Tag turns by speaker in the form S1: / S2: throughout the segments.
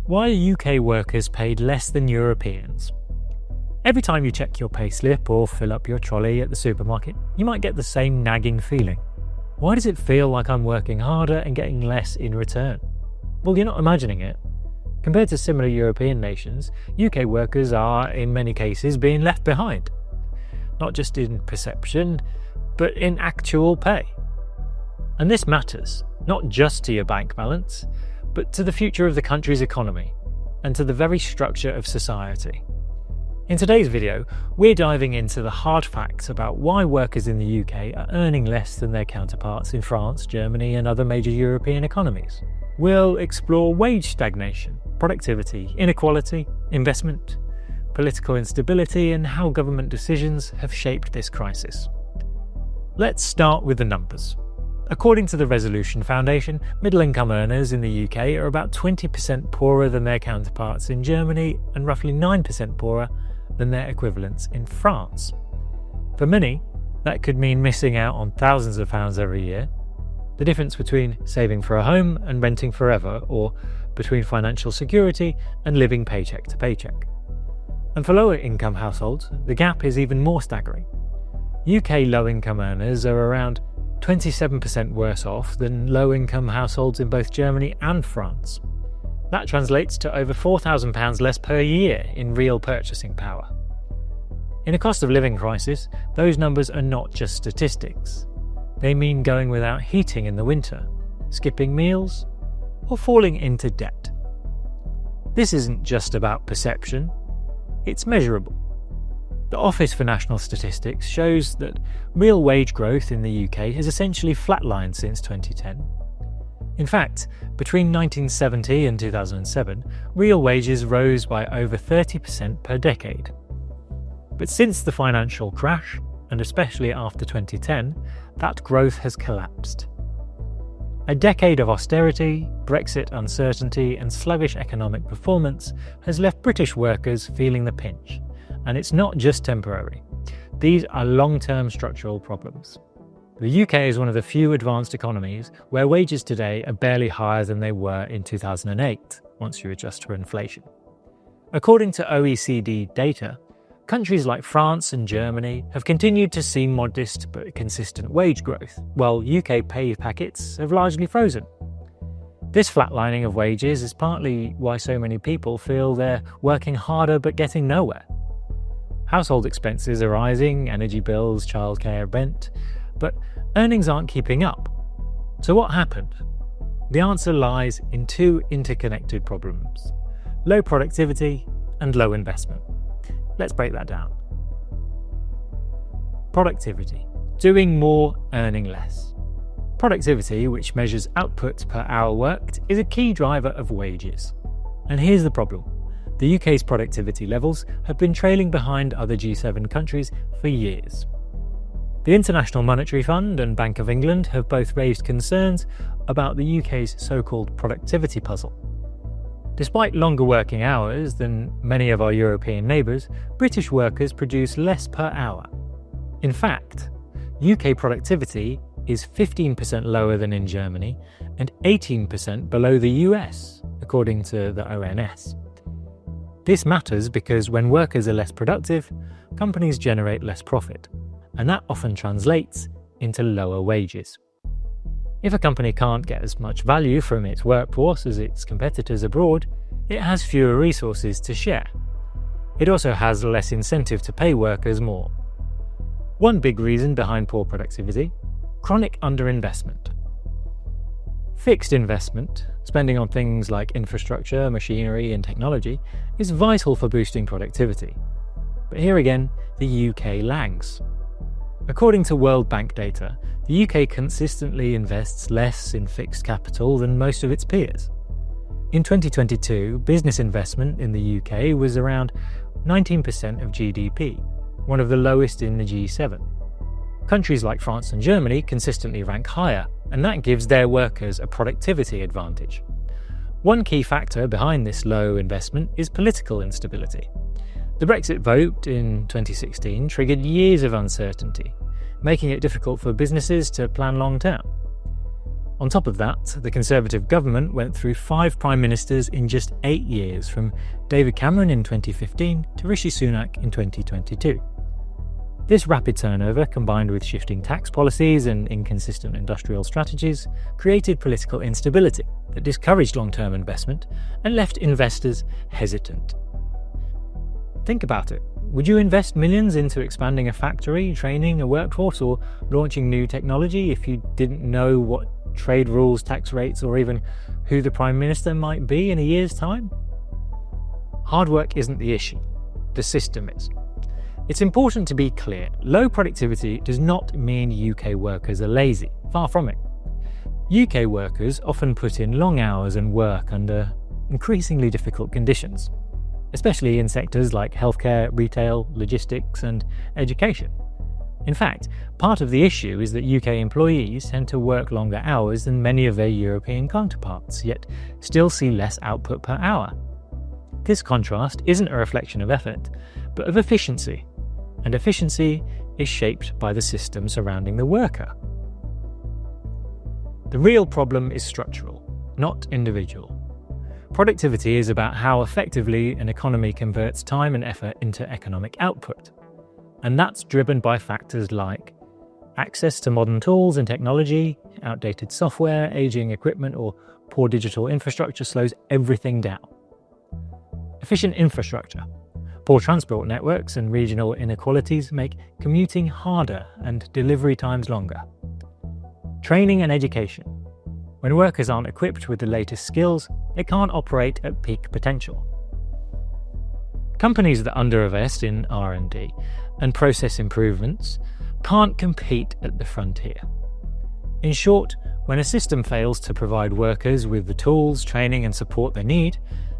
S1: Why are UK workers paid less than Europeans? Every time you check your payslip or fill up your trolley at the supermarket, you might get the same nagging feeling. Why does it feel like I'm working harder and getting less in return? Well, you're not imagining it. Compared to similar European nations, UK workers are, in many cases, being left behind. Not just in perception, but in actual pay. And this matters, not just to your bank balance, but to the future of the country's economy, and to the very structure of society. In today's video, we're diving into the hard facts about why workers in the UK are earning less than their counterparts in France, Germany, and other major European economies. We'll explore wage stagnation, productivity, inequality, investment, political instability, and how government decisions have shaped this crisis. Let's start with the numbers. According to the Resolution Foundation, middle-income earners in the UK are about 20% poorer than their counterparts in Germany and roughly 9% poorer than their equivalents in France. For many, that could mean missing out on thousands of pounds every year, the difference between saving for a home and renting forever, or between financial security and living paycheck to paycheck. And for lower-income households, the gap is even more staggering. UK low-income earners are around 27% worse off than low-income households in both Germany and France. That translates to over £4,000 less per year in real purchasing power. In a cost of living crisis, those numbers are not just statistics. They mean going without heating in the winter, skipping meals, or falling into debt. This isn't just about perception, it's measurable. The Office for National Statistics shows that real wage growth in the UK has essentially flatlined since 2010. In fact, between 1970 and 2007, real wages rose by over 30% per decade. But since the financial crash, and especially after 2010, that growth has collapsed. A decade of austerity, Brexit uncertainty, and sluggish economic performance has left British workers feeling the pinch. And it's not just temporary. These are long-term structural problems. The UK is one of the few advanced economies where wages today are barely higher than they were in 2008, once you adjust for inflation. According to OECD data, countries like France and Germany have continued to see modest but consistent wage growth, while UK pay packets have largely frozen. This flatlining of wages is partly why so many people feel they're working harder but getting nowhere. Household expenses are rising, energy bills, childcare, rent, but earnings aren't keeping up. So what happened? The answer lies in two interconnected problems: low productivity and low investment. Let's break that down. Productivity. Doing more, earning less. Productivity, which measures output per hour worked, is a key driver of wages. And here's the problem. The UK's productivity levels have been trailing behind other G7 countries for years. The International Monetary Fund and Bank of England have both raised concerns about the UK's so-called productivity puzzle. Despite longer working hours than many of our European neighbours, British workers produce less per hour. In fact, UK productivity is 15% lower than in Germany and 18% below the US, according to the ONS. This matters because when workers are less productive, companies generate less profit, and that often translates into lower wages. If a company can't get as much value from its workforce as its competitors abroad, it has fewer resources to share. It also has less incentive to pay workers more. One big reason behind poor productivity: chronic underinvestment. Fixed investment, spending on things like infrastructure, machinery, and technology, is vital for boosting productivity. But here again, the UK lags. According to World Bank data, the UK consistently invests less in fixed capital than most of its peers. In 2022, business investment in the UK was around 19% of GDP, one of the lowest in the G7. Countries like France and Germany consistently rank higher, and that gives their workers a productivity advantage. One key factor behind this low investment is political instability. The Brexit vote in 2016 triggered years of uncertainty, making it difficult for businesses to plan long term. On top of that, the Conservative government went through 5 prime ministers in just 8 years, from David Cameron in 2015 to Rishi Sunak in 2022. This rapid turnover, combined with shifting tax policies and inconsistent industrial strategies, created political instability that discouraged long-term investment and left investors hesitant. Think about it. Would you invest millions into expanding a factory, training a workforce, or launching new technology if you didn't know what trade rules, tax rates, or even who the Prime Minister might be in a year's time? Hard work isn't the issue. The system is. It's important to be clear. Low productivity does not mean UK workers are lazy. Far from it. UK workers often put in long hours and work under increasingly difficult conditions, especially in sectors like healthcare, retail, logistics, and education. In fact, part of the issue is that UK employees tend to work longer hours than many of their European counterparts, yet still see less output per hour. This contrast isn't a reflection of effort, but of efficiency, and efficiency is shaped by the system surrounding the worker. The real problem is structural, not individual. Productivity is about how effectively an economy converts time and effort into economic output. And that's driven by factors like access to modern tools and technology, outdated software, aging equipment, or poor digital infrastructure slows everything down. Efficient infrastructure, poor transport networks, and regional inequalities make commuting harder and delivery times longer. Training and education. When workers aren't equipped with the latest skills, they can't operate at peak potential. Companies that underinvest in R&D and process improvements can't compete at the frontier. In short, when a system fails to provide workers with the tools, training, and support they need,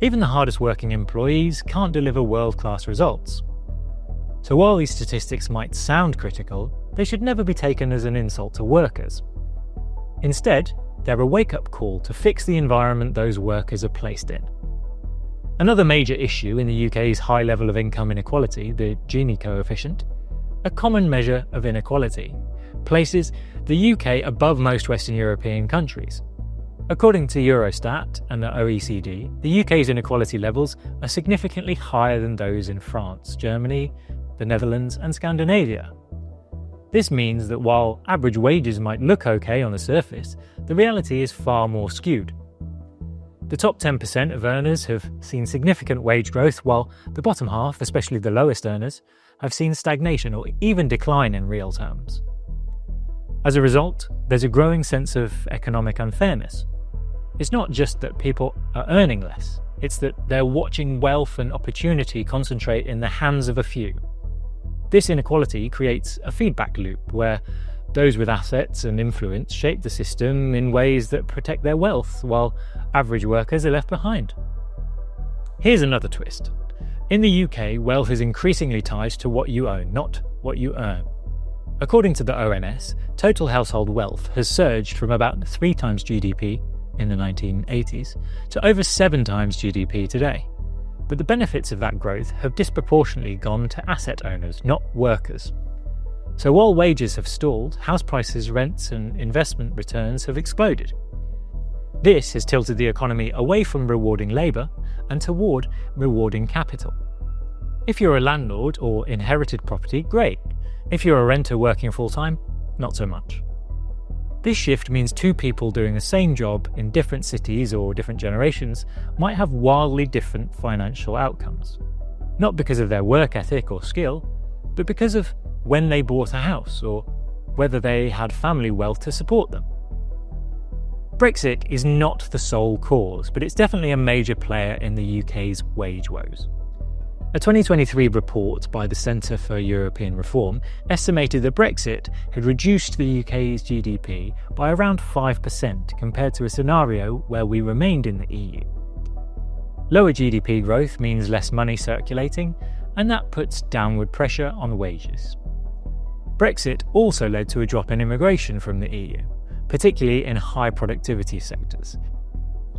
S1: even the hardest working employees can't deliver world-class results. So while these statistics might sound critical, they should never be taken as an insult to workers. Instead, they're a wake-up call to fix the environment those workers are placed in. Another major issue in the UK's high level of income inequality, the Gini coefficient, a common measure of inequality, places the UK above most Western European countries. According to Eurostat and the OECD, the UK's inequality levels are significantly higher than those in France, Germany, the Netherlands, and Scandinavia. This means that while average wages might look okay on the surface, the reality is far more skewed. The top 10% of earners have seen significant wage growth, while the bottom half, especially the lowest earners, have seen stagnation or even decline in real terms. As a result, there's a growing sense of economic unfairness. It's not just that people are earning less, it's that they're watching wealth and opportunity concentrate in the hands of a few. This inequality creates a feedback loop where those with assets and influence shape the system in ways that protect their wealth, while average workers are left behind. Here's another twist. In the UK, wealth is increasingly tied to what you own, not what you earn. According to the ONS, total household wealth has surged from about 3 times GDP in the 1980s to over 7 times GDP today. But the benefits of that growth have disproportionately gone to asset owners, not workers. So while wages have stalled, house prices, rents, and investment returns have exploded. This has tilted the economy away from rewarding labour and toward rewarding capital. If you're a landlord or inherited property, great. If you're a renter working full-time, not so much. This shift means 2 people doing the same job in different cities or different generations might have wildly different financial outcomes. Not because of their work ethic or skill, but because of when they bought a house or whether they had family wealth to support them. Brexit is not the sole cause, but it's definitely a major player in the UK's wage woes. A 2023 report by the Centre for European Reform estimated that Brexit had reduced the UK's GDP by around 5% compared to a scenario where we remained in the EU. Lower GDP growth means less money circulating, and that puts downward pressure on wages. Brexit also led to a drop in immigration from the EU, particularly in high productivity sectors.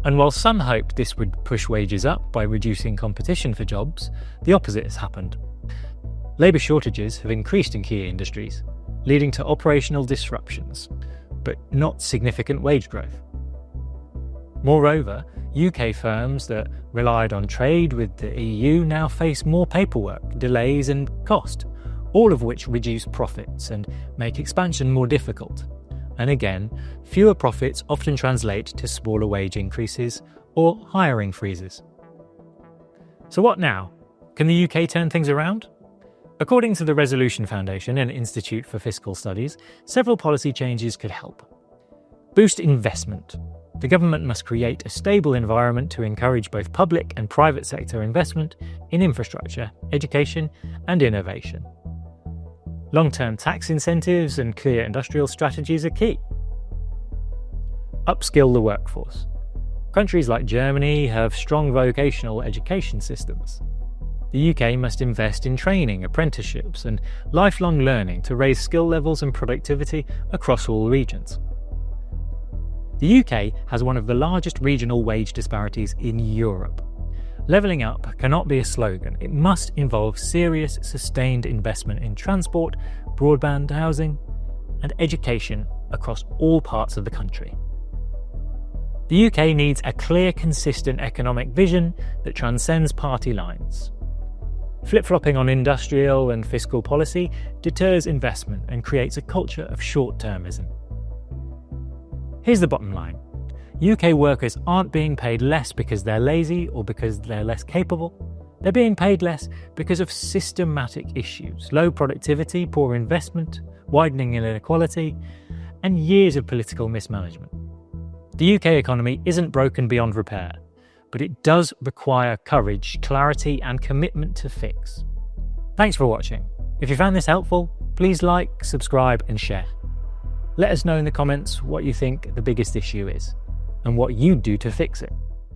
S1: And while some hoped this would push wages up by reducing competition for jobs, the opposite has happened. Labour shortages have increased in key industries, leading to operational disruptions. but not significant wage growth. Moreover, UK firms that relied on trade with the EU now face more paperwork, delays and cost, all of which reduce profits and make expansion more difficult. And again, fewer profits often translate to smaller wage increases or hiring freezes. So what now? Can the UK turn things around? According to the Resolution Foundation and Institute for Fiscal Studies, several policy changes could help. Boost investment. The government must create a stable environment to encourage both public and private sector investment in infrastructure, education, and innovation. Long-term tax incentives and clear industrial strategies are key. Upskill the workforce. Countries like Germany have strong vocational education systems. The UK must invest in training, apprenticeships, and lifelong learning to raise skill levels and productivity across all regions. The UK has one of the largest regional wage disparities in Europe. Levelling up cannot be a slogan. It must involve serious, sustained investment in transport, broadband, housing, and education across all parts of the country. The UK needs a clear, consistent economic vision that transcends party lines. Flip-flopping on industrial and fiscal policy deters investment and creates a culture of short-termism. Here's the bottom line. UK workers aren't being paid less because they're lazy or because they're less capable. They're being paid less because of systematic issues, low productivity, poor investment, widening inequality, and years of political mismanagement. The UK economy isn't broken beyond repair, but it does require courage, clarity, and commitment to fix. Thanks for watching. If you found this helpful, please like, subscribe, and share. Let us know in the comments what you think the biggest issue is and what you'd do to fix it.